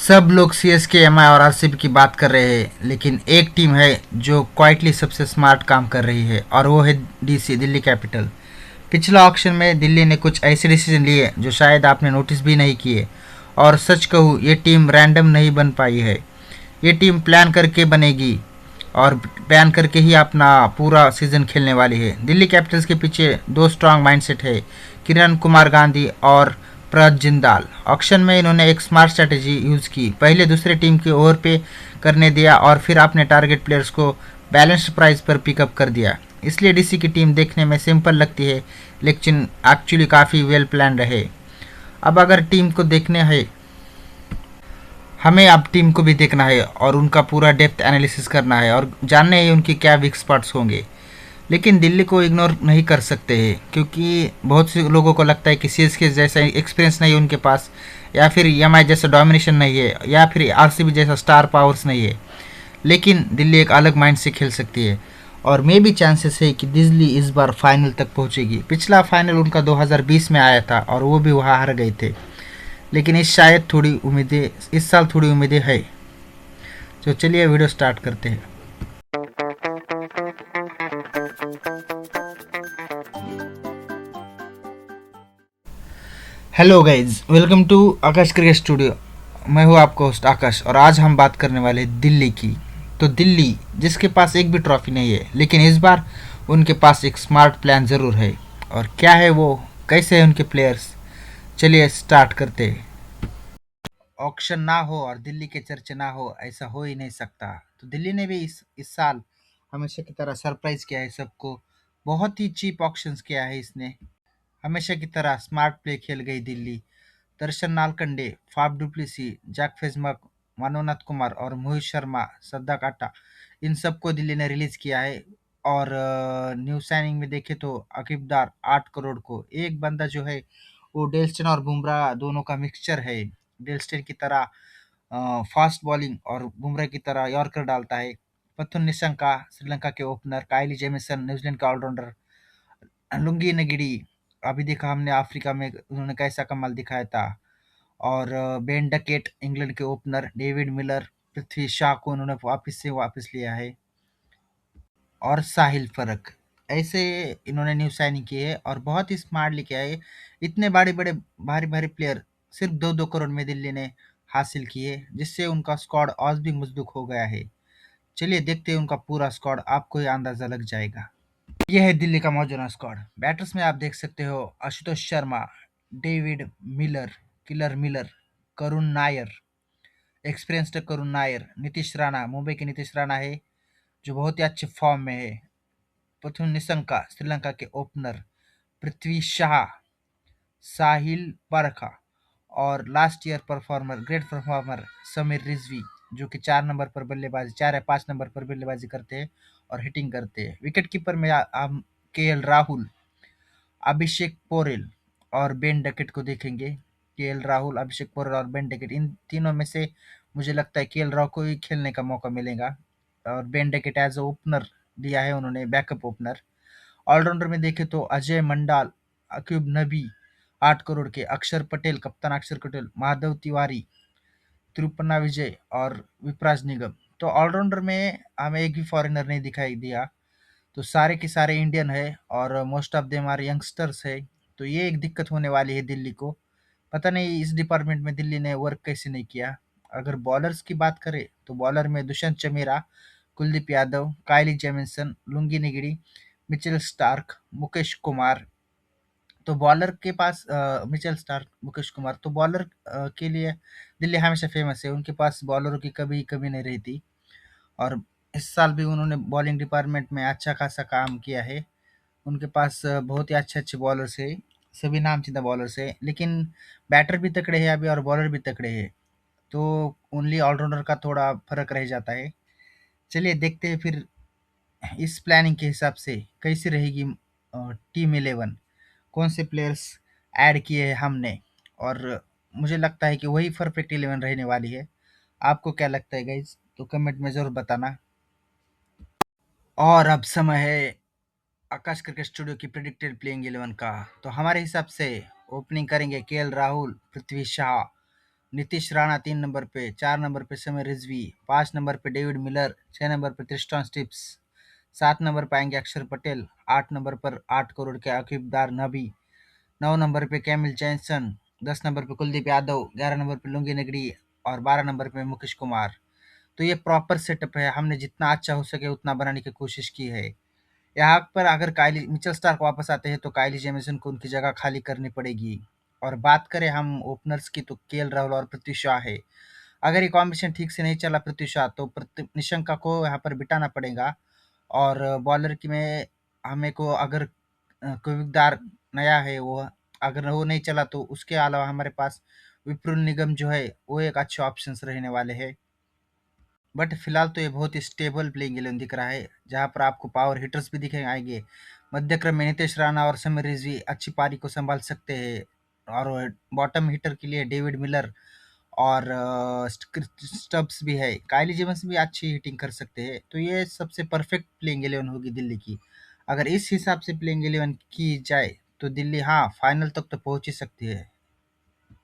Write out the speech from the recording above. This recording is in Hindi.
सब लोग सीएसके, एमआई और आरसीबी की बात कर रहे हैं, लेकिन एक टीम है जो क्वाइटली सबसे स्मार्ट काम कर रही है और वो है डीसी, दिल्ली कैपिटल। पिछला ऑक्शन में दिल्ली ने कुछ ऐसे डिसीजन लिए जो शायद आपने नोटिस भी नहीं किए। और सच कहूँ, ये टीम रैंडम नहीं बन पाई है। ये टीम प्लान करके बनेगी और प्लान करके ही अपना पूरा सीजन खेलने वाली है। दिल्ली कैपिटल्स के पीछे दो स्ट्रांग माइंडसेट है, किरण कुमार गांधी और प्रज जिंदाल। ऑक्शन में इन्होंने एक स्मार्ट स्ट्रेटेजी यूज़ की, पहले दूसरे टीम की ओवर पे करने दिया और फिर अपने टारगेट प्लेयर्स को बैलेंस्ड प्राइस पर पिकअप कर दिया। इसलिए डीसी की टीम देखने में सिंपल लगती है, लेकिन एक्चुअली काफ़ी वेल प्लान रहे। अब अगर टीम को देखने है, हमें अब टीम को भी देखना है और उनका पूरा डेप्थ एनालिसिस करना है और जानना है उनकी क्या वीक स्पॉट्स होंगे। लेकिन दिल्ली को इग्नोर नहीं कर सकते हैं, क्योंकि बहुत से लोगों को लगता है कि सीएसके जैसा एक्सपीरियंस नहीं है उनके पास, या फिर एमआई जैसा डोमिनेशन नहीं है, या फिर आरसीबी जैसा स्टार पावर्स नहीं है। लेकिन दिल्ली एक अलग माइंड से खेल सकती है और मे भी चांसेस है कि दिल्ली इस बार फाइनल तक पहुंचेगी। पिछला फाइनल उनका 2020 में आया था और वो भी वहाँ हार गए थे। लेकिन इस साल थोड़ी उम्मीदें है। तो चलिए वीडियो स्टार्ट करते हैं। Hello guys, welcome to Aakash cricket studio. मैं हूँ आपका होस्ट आकाश और आज हम बात करने वाले हैं दिल्ली की। तो दिल्ली जिसके पास एक भी ट्रॉफी नहीं है, लेकिन इस बार उनके पास एक स्मार्ट प्लान ज़रूर है। और क्या है वो, कैसे हैं उनके प्लेयर्स, चलिए स्टार्ट करते हैं। ऑक्शन ना हो और दिल्ली के चर्चे ना हो, ऐसा हो ही नहीं सकता। तो दिल्ली ने भी इस साल हमेशा की तरह सरप्राइज किया है सबको। बहुत ही चीप ऑक्शंस किया है इसने। हमेशा की तरह स्मार्ट प्ले खेल गई Delhi. Darshan Nalkande, Faf du Plessis, Jake Fraser McGurk, Manvanth Kumar और मोहित शर्मा, सद्दा काटा, इन सबको दिल्ली ने रिलीज किया है। और न्यू साइनिंग में देखे तो अकीबदार 8 करोड़ को, एक बंदा जो है वो डेल्स्टन और बुमराह दोनों का मिक्सचर है। डेल्स्टन की तरह फास्ट बॉलिंग और बुमराह की तरह यॉर्कर डालता है। पथुन निशंका श्रीलंका के ओपनर, काइली जेमिसन न्यूजीलैंड का ऑलराउंडर, लुंगी नगिड़ी, अभी देखा हमने अफ्रीका में उन्होंने कैसा कमाल दिखाया था। और बेन डकेट इंग्लैंड के ओपनर, डेविड मिलर, पृथ्वी शाह को उन्होंने वापस लिया है। और साहिल फरक, ऐसे इन्होंने न्यू साइनिंग की है और बहुत ही स्मार्टली किया है। इतने बड़े बड़े भारी भारी प्लेयर सिर्फ 2-2 करोड़ में दिल्ली ने हासिल किए, जिससे उनका स्क्वाड और भी मजबूत हो गया है। चलिए देखते हैं उनका पूरा स्क्वाड, आपको ये अंदाजा लग जाएगा। ये है दिल्ली का मौजूदा स्क्वाड। बैटर्स में आप देख सकते हो Ashutosh Sharma, David Miller, killer Miller, Karun Nair, experienced Karun Nair, Nitish Rana, Mumbai के नीतीश राणा है जो बहुत ही अच्छे फॉर्म में है। पथुन निशंका श्रीलंका के ओपनर, पृथ्वी शाह, साहिल परखा और last year performer, great performer Sameer Rizvi, जो कि 4 नंबर पर बल्लेबाजी, 4 या 5 नंबर पर बल्लेबाजी करते हैं और हिटिंग करते हैं। विकेट कीपर में हम के राहुल, अभिषेक पोरेल और बेन डकेट को देखेंगे। राहुल, अभिषेक पोरेल और बेन डकेट, इन तीनों में से मुझे लगता है राहुल को ही खेलने का मौका मिलेगा। और बेन डकेट एज ओपनर दिया है उन्होंने, बैकअप ओपनर। ऑलराउंडर में देखें तो अजय मंडाल, अक्यूब नबी, 8 करोड़ के, अक्षर पटेल, कप्तान अक्षर पटेल, माधव तिवारी, तिरुपन्ना विजय और विपराज निगम। तो ऑलराउंडर में हमें एक भी फॉरेनर नहीं दिखाई दिया। तो सारे के सारे इंडियन है और most of them are youngsters है। तो ये एक दिक्कत होने वाली है दिल्ली को। पता नहीं इस डिपार्टमेंट में दिल्ली ने वर्क कैसे नहीं किया। अगर बॉलर्स की बात करें तो बॉलर में Dushmantha Chameera, Kuldeep Yadav, Kyle Jamieson, Lungi Ngidi, Mitchell Starc, Mukesh Kumar. तो बॉलर के पास मिचेल स्टार्क, मुकेश कुमार, तो बॉलर के लिए दिल्ली हमेशा फेमस है। उनके पास बॉलरों की कभी कमी नहीं रहती। और इस साल भी उन्होंने बॉलिंग डिपार्टमेंट में अच्छा खासा काम किया है। उनके पास बहुत ही अच्छे-अच्छे बॉलर्स हैं, सभी नामचीन बॉलर्स हैं, लेकिन बैटर भी तगड़े हैं अभी और बॉलर भी तगड़े हैं। तो ओनली ऑलराउंडर का थोड़ा फ़र्क रह जाता है। चलिए देखते हैं फिर इस प्लानिंग के हिसाब से कैसी रहेगी टीम 11, कौन से प्लेयर्स ऐड किए हैं हमने। और मुझे लगता है कि वही परफेक्ट 11 रहने वाली है। आपको क्या लगता है गाइज़? तो कमेंट में ज़रूर बताना। और अब समय है आकाश क्रिकेट स्टूडियो की प्रेडिक्टेड प्लेइंग 11 का। तो हमारे हिसाब से ओपनिंग करेंगे केएल राहुल, पृथ्वी शाह, नीतीश राणा 3 नंबर पे, 4 नंबर पे समीर रिजवी, 5 नंबर पे डेविड मिलर, 6 नंबर पे ट्रिस्टन स्टिप्स, 7 नंबर पे आएंगे अक्षर पटेल, 8 नंबर पर 8 करोड़ के अकीबदार नबी, 9 नंबर पे कैमिल जैनसन, 10 नंबर पे कुलदीप यादव, 11 नंबर पे लुंगी नगड़ी और 12 नंबर पे मुकेश कुमार। तो ये प्रॉपर सेटअप है, हमने जितना अच्छा हो सके उतना बनाने की कोशिश की है। यहाँ पर अगर काइली मिचेल स्टार्क वापस आते हैं तो काइली जेमिसन को उनकी जगह खाली करनी पड़ेगी। और बात करें हम ओपनर्स की तो केएल राहुल और पृथ्वी शॉ है। अगर ये कॉम्बिनेशन ठीक से नहीं चला पृथ्वी शॉ तो निशंका को यहाँ पर बिठाना पड़ेगा। और बॉलर की में हमें को अगर कोई विकदार नया है वो अगर वो नहीं चला तो उसके अलावा हमारे पास विप्रुल निगम जो है वो एक अच्छे ऑप्शंस रहने वाले हैं। बट फिलहाल तो ये बहुत ही स्टेबल प्लेइंग इलेवन दिख रहा है, जहाँ पर आपको पावर हिटर्स भी दिखे आएंगे। मध्य क्रम में नितेश राणा और समीर रिजवी अच्छी पारी को संभाल सकते हैं। और बॉटम हिटर के लिए डेविड मिलर और स्टब्स भी है, काइली जेमस भी अच्छी हिटिंग कर सकते हैं। तो ये सबसे परफेक्ट प्लेइंग इलेवन होगी दिल्ली की। अगर इस हिसाब से प्लेइंग इलेवन की जाए तो दिल्ली हाँ फाइनल तक तो पहुंच ही सकती है।